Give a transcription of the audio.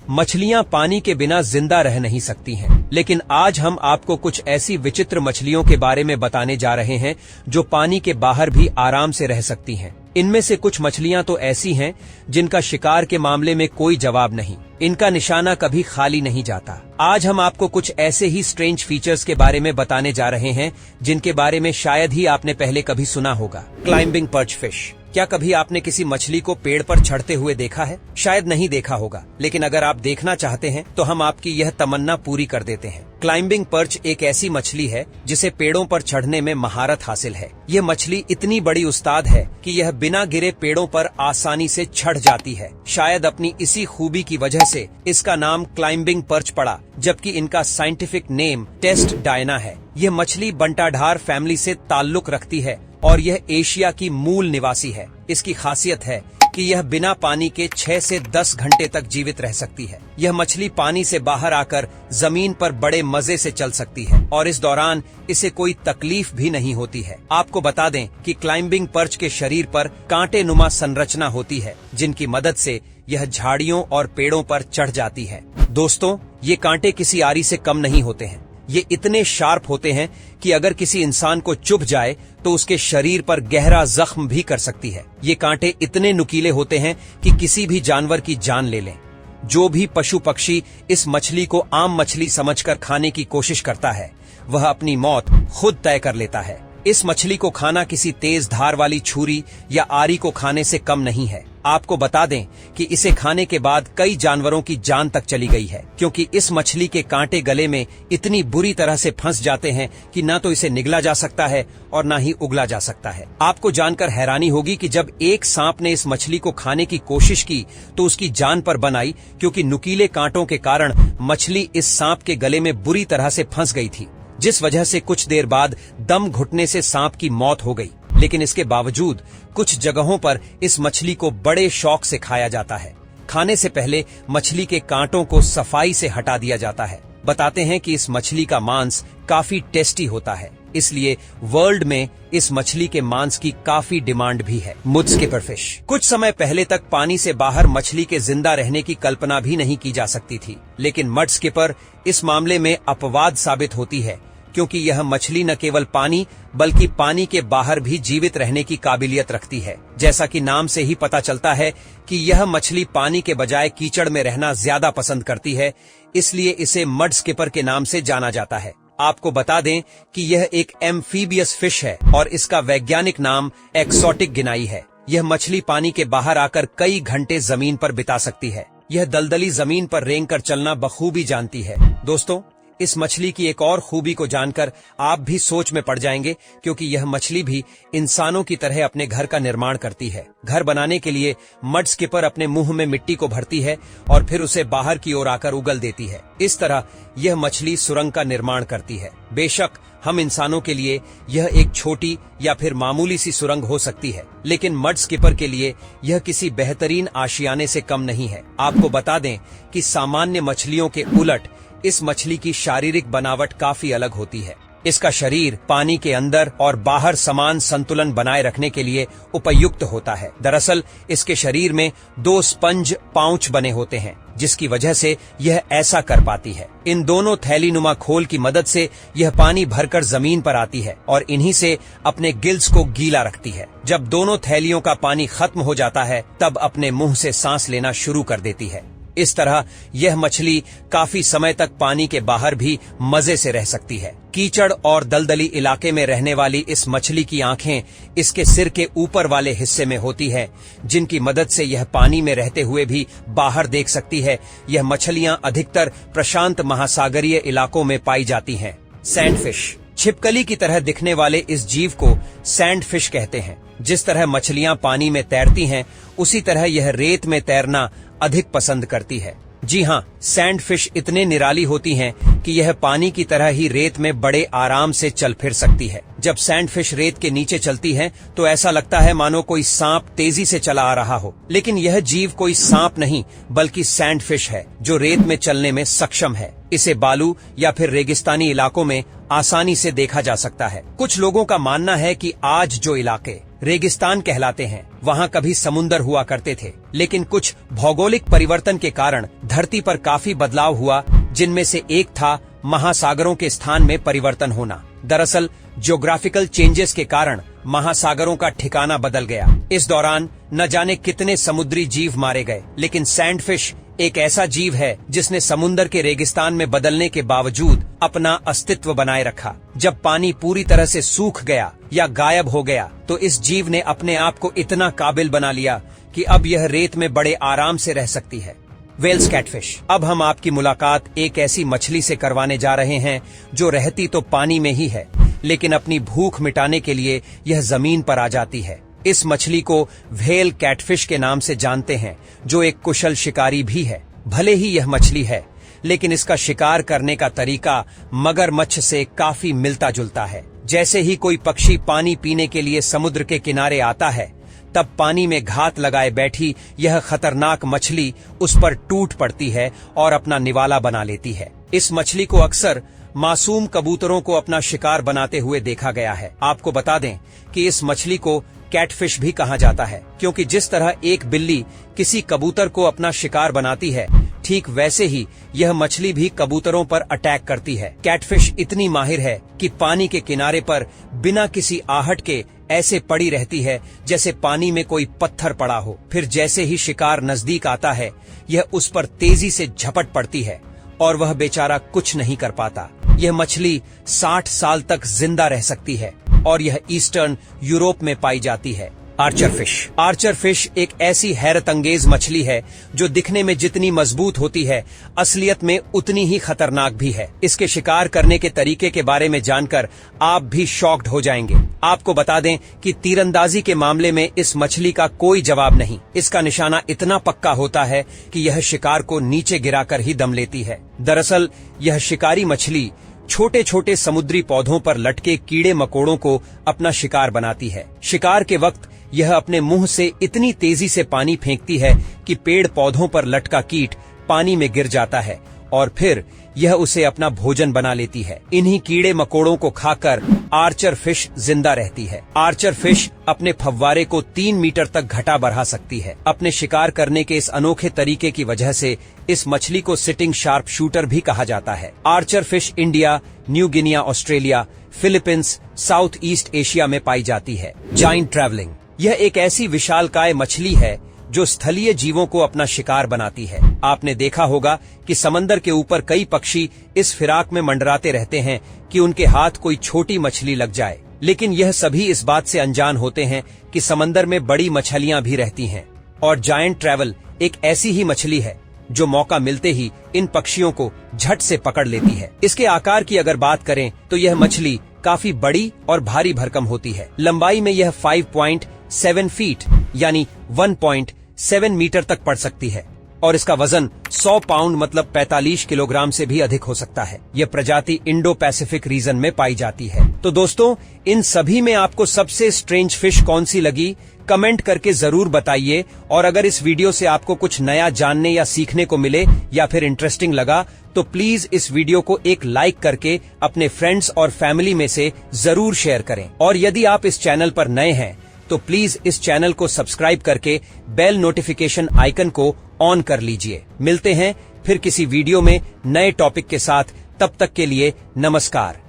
मछलियां पानी के बिना जिंदा रह नहीं सकती हैं, लेकिन आज हम आपको कुछ ऐसी विचित्र मछलियों के बारे में बताने जा रहे हैं जो पानी के बाहर भी आराम से रह सकती हैं। इनमें से कुछ मछलियां तो ऐसी हैं जिनका शिकार के मामले में कोई जवाब नहीं, इनका निशाना कभी खाली नहीं जाता। आज हम आपको कुछ ऐसे ही स्ट्रेंज फीचर्स के बारे में बताने जा रहे हैं जिनके बारे में शायद ही आपने पहले कभी सुना होगा। Climbing perch fish. क्या कभी आपने किसी मछली को पेड़ पर चढ़ते हुए देखा है? शायद नहीं देखा होगा, लेकिन अगर आप देखना चाहते हैं तो हम आपकी यह तमन्ना पूरी कर देते हैं। क्लाइंबिंग पर्च एक ऐसी मछली है जिसे पेड़ों पर चढ़ने में महारत हासिल है। यह मछली इतनी बड़ी उस्ताद है कि यह बिना गिरे पेड़ों पर आसानी से चढ़ जाती है। शायद अपनी इसी खूबी की वजह से इसका नाम क्लाइंबिंग पर्च पड़ा, जबकि इनका साइंटिफिक नेम टेस्ट डायना है। यह मछली बंटाढार फैमिली से ताल्लुक रखती है और यह एशिया की मूल निवासी है। इसकी खासियत है कि यह बिना पानी के 6 से 10 घंटे तक जीवित रह सकती है। यह मछली पानी से बाहर आकर जमीन पर बड़े मजे से चल सकती है और इस दौरान इसे कोई तकलीफ भी नहीं होती है। आपको बता दें कि क्लाइंबिंग पर्च के शरीर पर कांटे नुमा संरचना होती है, जिनकी मदद से यह झाड़ियों और पेड़ों पर चढ़ जाती है। दोस्तों, ये कांटे किसी आरी से कम नहीं होते हैं। ये इतने शार्प होते हैं कि अगर किसी इंसान को चुभ जाए तो उसके शरीर पर गहरा जख्म भी कर सकती है। ये कांटे इतने नुकीले होते हैं कि किसी भी जानवर की जान ले लें। जो भी पशु पक्षी इस मछली को आम मछली समझकर खाने की कोशिश करता है, वह अपनी मौत खुद तय कर लेता है। इस मछली को खाना किसी तेज धार वाली छुरी या आरी को खाने से कम नहीं है। आपको बता दें कि इसे खाने के बाद कई जानवरों की जान तक चली गई है, क्योंकि इस मछली के कांटे गले में इतनी बुरी तरह से फंस जाते हैं कि ना तो इसे निगला जा सकता है और ना ही उगला जा सकता है। आपको जानकर हैरानी होगी कि जब एक सांप ने इस मछली को खाने की कोशिश की तो उसकी जान पर बन आई, क्योंकि नुकीले कांटों के कारण मछली इस सांप के गले में बुरी तरह से फंस गई थी, जिस वजह से कुछ देर बाद दम घुटने से सांप की मौत हो गई। लेकिन इसके बावजूद कुछ जगहों पर इस मछली को बड़े शौक से खाया जाता है। खाने से पहले मछली के कांटों को सफाई से हटा दिया जाता है। बताते हैं कि इस मछली का मांस काफी टेस्टी होता है, इसलिए वर्ल्ड में इस मछली के मांस की काफी डिमांड भी है। मुड स्किपर फिश। कुछ समय पहले तक पानी से बाहर मछली के जिंदा रहने की कल्पना भी नहीं की जा सकती थी, लेकिन मड स्किपर इस मामले में अपवाद साबित होती है, क्योंकि यह मछली न केवल पानी बल्कि पानी के बाहर भी जीवित रहने की काबिलियत रखती है। जैसा कि नाम से ही पता चलता है कि यह मछली पानी के बजाय कीचड़ में रहना ज्यादा पसंद करती है, इसलिए इसे मड स्किपर के नाम से जाना जाता है। आपको बता दें कि यह एक एम्फीबियस फिश है और इसका वैज्ञानिक नाम एक्सोटिक गिनाई है। यह मछली पानी के बाहर आकर कई घंटे जमीन पर बिता सकती है। यह दलदली जमीन पर रेंग कर चलना बखूबी जानती है। दोस्तों, इस मछली की एक और खूबी को जानकर आप भी सोच में पड़ जाएंगे, क्योंकि यह मछली भी इंसानों की तरह अपने घर का निर्माण करती है। घर बनाने के लिए मड स्किपर अपने मुंह में मिट्टी को भरती है और फिर उसे बाहर की ओर आकर उगल देती है। इस तरह यह मछली सुरंग का निर्माण करती है। बेशक हम इंसानों के लिए यह एक छोटी या फिर मामूली सी सुरंग हो सकती है, लेकिन मड स्किपर के लिए यह किसी बेहतरीन आशियाने से कम नहीं है। आपको बता दें कि सामान्य मछलियों के उलट इस मछली की शारीरिक बनावट काफी अलग होती है। इसका शरीर पानी के अंदर और बाहर समान संतुलन बनाए रखने के लिए उपयुक्त होता है। दरअसल इसके शरीर में 2 स्पंज पाउच बने होते हैं, जिसकी वजह से यह ऐसा कर पाती है। इन दोनों थैलीनुमा खोल की मदद से यह पानी भरकर जमीन पर आती है और इन्हीं से अपने गिल्स को गीला रखती है। जब दोनों थैलियों का पानी खत्म हो जाता है, तब अपने मुंह से सांस लेना शुरू कर देती है। इस तरह यह मछली काफी समय तक पानी के बाहर भी मजे से रह सकती है। कीचड़ और दलदली इलाके में रहने वाली इस मछली की आंखें इसके सिर के ऊपर वाले हिस्से में होती है, जिनकी मदद से यह पानी में रहते हुए भी बाहर देख सकती है। यह मछलियां अधिकतर प्रशांत महासागरीय इलाकों में पाई जाती हैं। सैंडफिश। छिपकली की तरह दिखने वाले इस जीव को सैंडफिश कहते हैं। जिस तरह मछलियां पानी में तैरती हैं, उसी तरह यह रेत में तैरना अधिक पसंद करती है। जी हाँ, सैंडफिश इतने निराली होती हैं कि यह पानी की तरह ही रेत में बड़े आराम से चल फिर सकती है। जब सैंडफिश रेत के नीचे चलती है तो ऐसा लगता है मानो कोई सांप तेजी से चला आ रहा हो, लेकिन यह जीव कोई सांप नहीं बल्कि सैंडफिश है, जो रेत में चलने में सक्षम है। इसे बालू या फिर रेगिस्तानी इलाकों में आसानी से देखा जा सकता है। कुछ लोगों का मानना है कि आज जो इलाके रेगिस्तान कहलाते हैं वहाँ कभी समुंदर हुआ करते थे, लेकिन कुछ भौगोलिक परिवर्तन के कारण धरती पर काफी बदलाव हुआ, जिनमें से एक था महासागरों के स्थान में परिवर्तन होना। दरअसल ज्योग्राफिकल चेंजेस के कारण महासागरों का ठिकाना बदल गया। इस दौरान न जाने कितने समुद्री जीव मारे गए, लेकिन सैंडफिश एक ऐसा जीव है जिसने समुद्र के रेगिस्तान में बदलने के बावजूद अपना अस्तित्व बनाए रखा। जब पानी पूरी तरह से सूख गया या गायब हो गया तो इस जीव ने अपने आप को इतना काबिल बना लिया कि अब यह रेत में बड़े आराम से रह सकती है। Wels catfish. अब हम आपकी मुलाकात एक ऐसी मछली से करवाने जा रहे हैं जो रहती तो पानी में ही है, लेकिन अपनी भूख मिटाने के लिए यह जमीन पर आ जाती है। इस मछली को व्हेल कैटफिश के नाम से जानते हैं, जो एक कुशल शिकारी भी है। भले ही यह मछली है, लेकिन इसका शिकार करने का तरीका मगरमच्छ से काफी मिलता जुलता है। जैसे ही कोई पक्षी पानी पीने के लिए समुद्र के किनारे आता है, तब पानी में घात लगाए बैठी यह खतरनाक मछली उस पर टूट पड़ती है और अपना निवाला बना लेती है। इस मछली को अक्सर मासूम कबूतरों को अपना शिकार बनाते हुए देखा गया है। आपको बता दें कि इस मछली को कैटफिश भी कहा जाता है, क्योंकि जिस तरह एक बिल्ली किसी कबूतर को अपना शिकार बनाती है, ठीक वैसे ही यह मछली भी कबूतरों पर अटैक करती है। कैटफिश इतनी माहिर है कि पानी के किनारे पर बिना किसी आहट के ऐसे पड़ी रहती है जैसे पानी में कोई पत्थर पड़ा हो। फिर जैसे ही शिकार नजदीक आता है, यह उस पर तेजी से झपट पड़ती है और वह बेचारा कुछ नहीं कर पाता। यह मछली 60 साल तक जिंदा रह सकती है और यह ईस्टर्न यूरोप में पाई जाती है। Archer fish. आर्चर फिश एक ऐसी हैरतअंगेज मछली है जो दिखने में जितनी मजबूत होती है, असलियत में उतनी ही खतरनाक भी है। इसके शिकार करने के तरीके के बारे में जानकर आप भी शॉक्ड हो जाएंगे। आपको बता दें कि तीरंदाजी के मामले में इस मछली का कोई जवाब नहीं। इसका निशाना इतना पक्का होता है कि यह शिकार को नीचे गिराकर ही दम लेती है। दरअसल यह शिकारी मछली छोटे छोटे समुद्री पौधों पर लटके कीड़े मकोड़ों को अपना शिकार बनाती है। शिकार के वक्त यह अपने मुंह से इतनी तेजी से पानी फेंकती है कि पेड़ पौधों पर लटका कीट पानी में गिर जाता है और फिर यह उसे अपना भोजन बना लेती है। इन्हीं कीड़े मकोड़ों को खाकर आर्चर फिश जिंदा रहती है। आर्चर फिश अपने फव्वारे को 3 मीटर तक घटा बढ़ा सकती है। अपने शिकार करने के इस अनोखे तरीके की वजह से इस मछली को सिटिंग शार्प शूटर भी कहा जाता है। Archer fish India, new Guinea, Australia, Philippines, south east Asia में पाई जाती है। Giant travelling. यह एक ऐसी विशालकाय मछली है जो स्थलीय जीवों को अपना शिकार बनाती है। आपने देखा होगा कि समंदर के ऊपर कई पक्षी इस फिराक में मंडराते रहते हैं कि उनके हाथ कोई छोटी मछली लग जाए, लेकिन यह सभी इस बात से अनजान होते हैं कि समंदर में बड़ी मछलियां भी रहती हैं। और जायंट ट्रैवल एक ऐसी ही मछली है जो मौका मिलते ही इन पक्षियों को झट से पकड़ लेती है। इसके आकार की अगर बात करें तो यह मछली काफी बड़ी और भारी भरकम होती है। लंबाई में यह 5.7 फीट यानी 1.7 मीटर तक पड़ सकती है और इसका वजन 100 पाउंड मतलब 45 किलोग्राम से भी अधिक हो सकता है। यह प्रजाति इंडो पैसिफिक रीजन में पाई जाती है। तो दोस्तों, इन सभी में आपको सबसे स्ट्रेंज फिश कौन सी लगी, कमेंट करके जरूर बताइए। और अगर इस वीडियो से आपको कुछ नया जानने या सीखने को मिले या फिर इंटरेस्टिंग लगा तो प्लीज इस वीडियो को एक लाइक करके अपने फ्रेंड्स और फैमिली में से जरूर शेयर करें। और यदि आप इस चैनल पर नए हैं तो प्लीज इस चैनल को सब्सक्राइब करके बेल नोटिफिकेशन आइकन को ऑन कर लीजिए। मिलते हैं फिर किसी वीडियो में नए टॉपिक के साथ। तब तक के लिए नमस्कार।